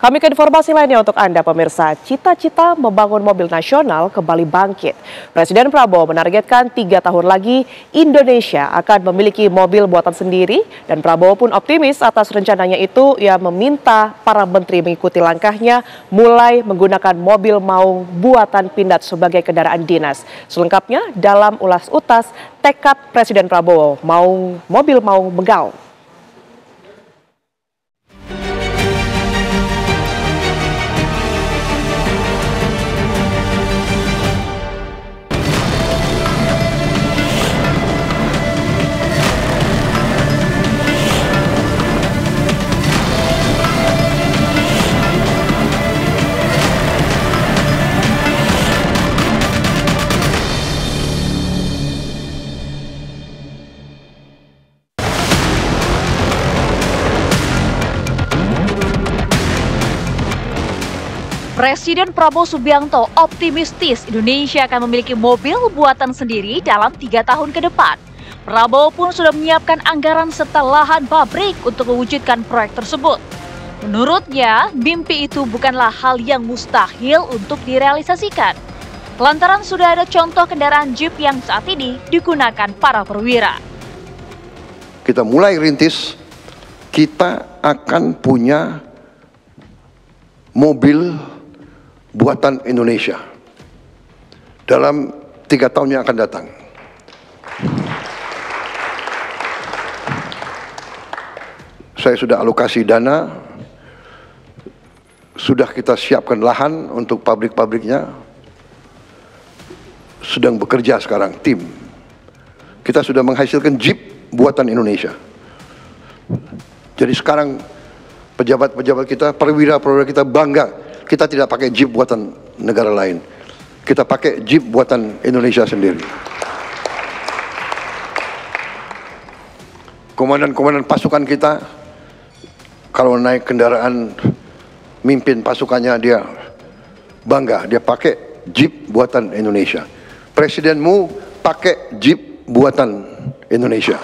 Kami ke informasi lainnya untuk Anda pemirsa. Cita-cita membangun mobil nasional kembali bangkit. Presiden Prabowo menargetkan 3 tahun lagi Indonesia akan memiliki mobil buatan sendiri. Dan Prabowo pun optimis atas rencananya itu. Ia meminta para menteri mengikuti langkahnya mulai menggunakan mobil maung buatan Pindad sebagai kendaraan dinas. Selengkapnya dalam Ulas Utas tekad Presiden Prabowo mobil maung begal. Presiden Prabowo Subianto optimistis Indonesia akan memiliki mobil buatan sendiri dalam 3 tahun ke depan. Prabowo pun sudah menyiapkan anggaran serta lahan pabrik untuk mewujudkan proyek tersebut. Menurutnya, mimpi itu bukanlah hal yang mustahil untuk direalisasikan. Lantaran sudah ada contoh kendaraan Jeep yang saat ini digunakan para perwira. Kita mulai rintis, kita akan punya mobil buatan Indonesia dalam 3 tahun yang akan datang. Saya sudah alokasi dana, sudah kita siapkan lahan untuk pabrik-pabriknya, sedang bekerja sekarang tim. Kita sudah menghasilkan Jeep buatan Indonesia. Jadi sekarang pejabat-pejabat kita, perwira-perwira kita bangga. Kita tidak pakai Jeep buatan negara lain. Kita pakai Jeep buatan Indonesia sendiri. Komandan-komandan pasukan kita, kalau naik kendaraan, mimpin pasukannya dia bangga. Dia pakai Jeep buatan Indonesia. Presidenmu pakai Jeep buatan Indonesia.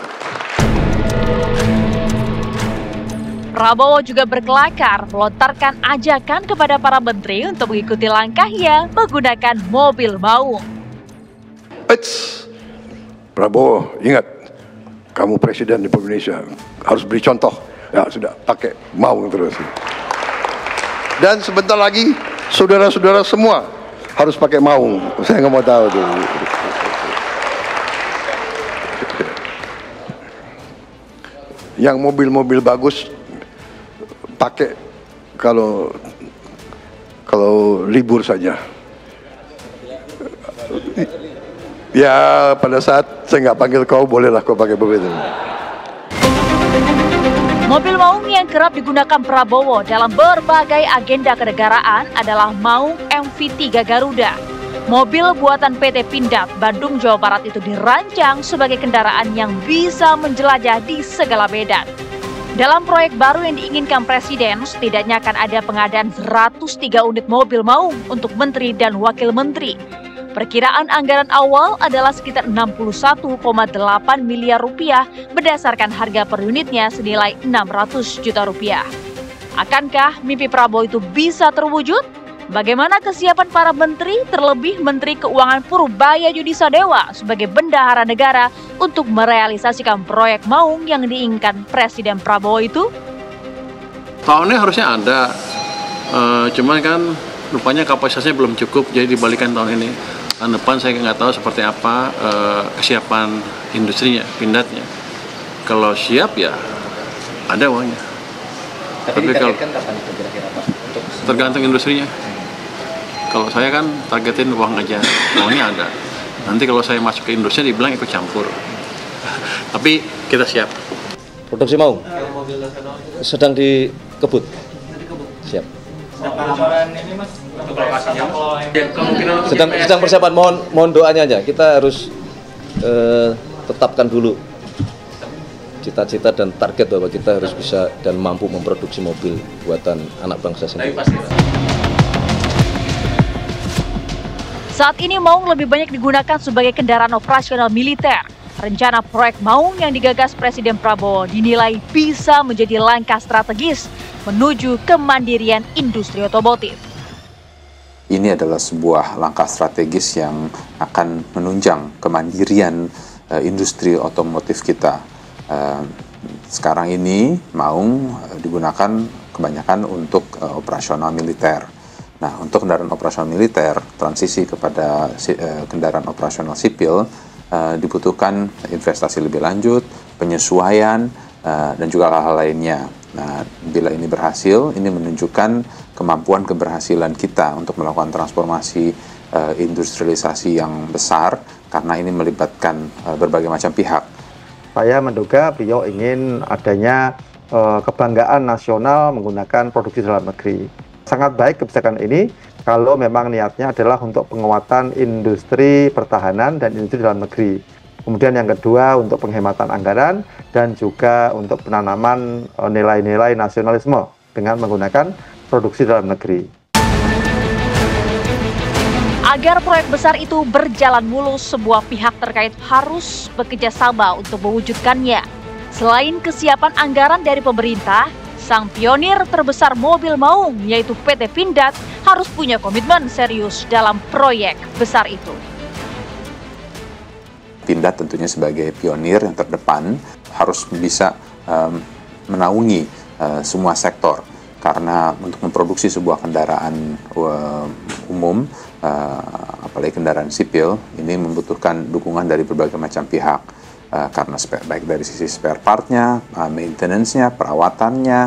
Prabowo juga berkelakar melontarkan ajakan kepada para menteri untuk mengikuti langkahnya menggunakan mobil maung. Prabowo, ingat, kamu presiden di Indonesia harus beri contoh. Ya sudah, pakai maung terus. Dan sebentar lagi saudara-saudara semua harus pakai maung. Saya nggak mau tahu tuh. Yang mobil-mobil bagus pakai kalau libur saja. Ya pada saat saya nggak panggil kau, bolehlah kau pakai begitu. Mobil maung yang kerap digunakan Prabowo dalam berbagai agenda kenegaraan adalah maung MV3 Garuda. Mobil buatan PT Pindad Bandung, Jawa Barat itu dirancang sebagai kendaraan yang bisa menjelajah di segala medan. Dalam proyek baru yang diinginkan Presiden, setidaknya akan ada pengadaan 103 unit mobil maung untuk menteri dan wakil menteri. Perkiraan anggaran awal adalah sekitar 61,8 miliar rupiah berdasarkan harga per unitnya senilai 600 juta rupiah. Akankah mimpi Prabowo itu bisa terwujud? Bagaimana kesiapan para menteri, terlebih Menteri Keuangan Purbaya Yudisadewa sebagai bendahara negara untuk merealisasikan proyek maung yang diinginkan Presiden Prabowo itu? Tahunnya harusnya ada, cuman kan rupanya kapasitasnya belum cukup, jadi dibalikan tahun ini. Tahun depan saya nggak tahu seperti apa kesiapan industrinya, Pindadnya. Kalau siap ya ada uangnya. Tapi kalau kapan itu kira-kira Pak? Tergantung industrinya. Kalau saya kan targetin uang aja, uangnya ada. Nanti kalau saya masuk ke industri dibilang ikut campur. Tapi kita siap. Produksi maung sedang dikebut. Siap. Sedang persiapan, mohon doanya aja. Kita harus tetapkan dulu cita-cita dan target bahwa kita harus bisa dan mampu memproduksi mobil buatan anak bangsa sendiri. Saat ini maung lebih banyak digunakan sebagai kendaraan operasional militer. rencana proyek Maung yang digagas Presiden Prabowo dinilai bisa menjadi langkah strategis menuju kemandirian industri otomotif. Ini adalah sebuah langkah strategis yang akan menunjang kemandirian industri otomotif kita. Sekarang ini Maung digunakan kebanyakan untuk operasional militer. Nah, untuk kendaraan operasional militer, transisi kepada kendaraan operasional sipil dibutuhkan investasi lebih lanjut, penyesuaian, dan juga hal-hal lainnya. Nah, bila ini berhasil, ini menunjukkan kemampuan keberhasilan kita untuk melakukan transformasi industrialisasi yang besar, karena ini melibatkan berbagai macam pihak. Saya menduga beliau ingin adanya kebanggaan nasional menggunakan produksi dalam negeri. Sangat baik kebijakan ini kalau memang niatnya adalah untuk penguatan industri pertahanan dan industri dalam negeri. Kemudian yang kedua untuk penghematan anggaran dan juga untuk penanaman nilai-nilai nasionalisme dengan menggunakan produksi dalam negeri. Agar proyek besar itu berjalan mulus, sebuah pihak terkait harus bekerja sama untuk mewujudkannya. Selain kesiapan anggaran dari pemerintah, sang pionir terbesar mobil Maung, yaitu PT Pindad, harus punya komitmen serius dalam proyek besar itu. Pindad tentunya sebagai pionir yang terdepan harus bisa menaungi semua sektor, karena untuk memproduksi sebuah kendaraan umum, apalagi kendaraan sipil, ini membutuhkan dukungan dari berbagai macam pihak. Karena baik dari sisi spare part-nya, maintenance-nya, perawatannya,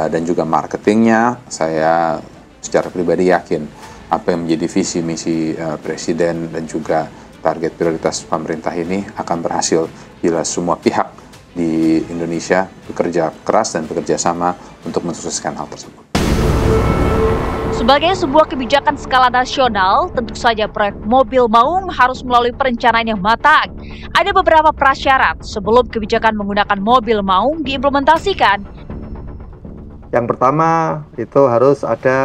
dan juga marketingnya, saya secara pribadi yakin apa yang menjadi visi misi Presiden dan juga target prioritas pemerintah ini akan berhasil bila semua pihak di Indonesia bekerja keras dan bekerja sama untuk mensukseskan hal tersebut. Sebagai sebuah kebijakan skala nasional, tentu saja proyek mobil Maung harus melalui perencanaan yang matang. Ada beberapa prasyarat sebelum kebijakan menggunakan mobil Maung diimplementasikan. Yang pertama itu harus ada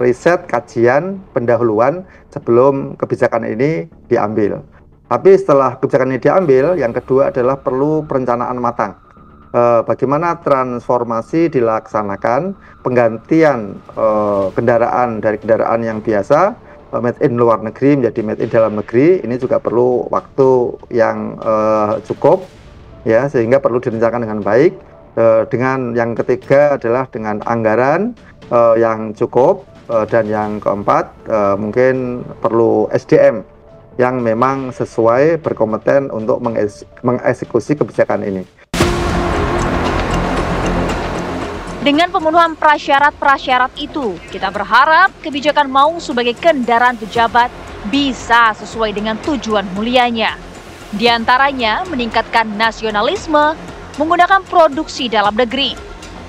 riset, kajian, pendahuluan sebelum kebijakan ini diambil. Tapi setelah kebijakan ini diambil, yang kedua adalah perlu perencanaan matang. Bagaimana transformasi dilaksanakan, penggantian kendaraan dari kendaraan yang biasa made in luar negeri menjadi made in dalam negeri, ini juga perlu waktu yang cukup, ya, sehingga perlu direncanakan dengan baik. Dengan yang ketiga adalah dengan anggaran yang cukup, dan yang keempat mungkin perlu SDM yang memang sesuai, berkompeten untuk mengeksekusi kebijakan ini. Dengan pemenuhan prasyarat-prasyarat itu, kita berharap kebijakan Maung sebagai kendaraan pejabat bisa sesuai dengan tujuan mulianya. Di antaranya meningkatkan nasionalisme, menggunakan produksi dalam negeri,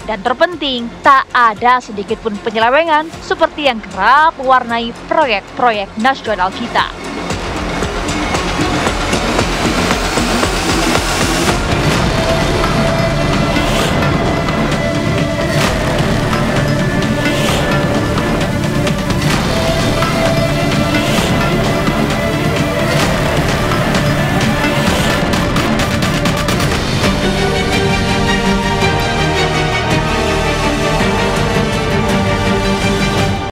dan terpenting tak ada sedikit pun penyelewengan seperti yang kerap mewarnai proyek-proyek nasional kita.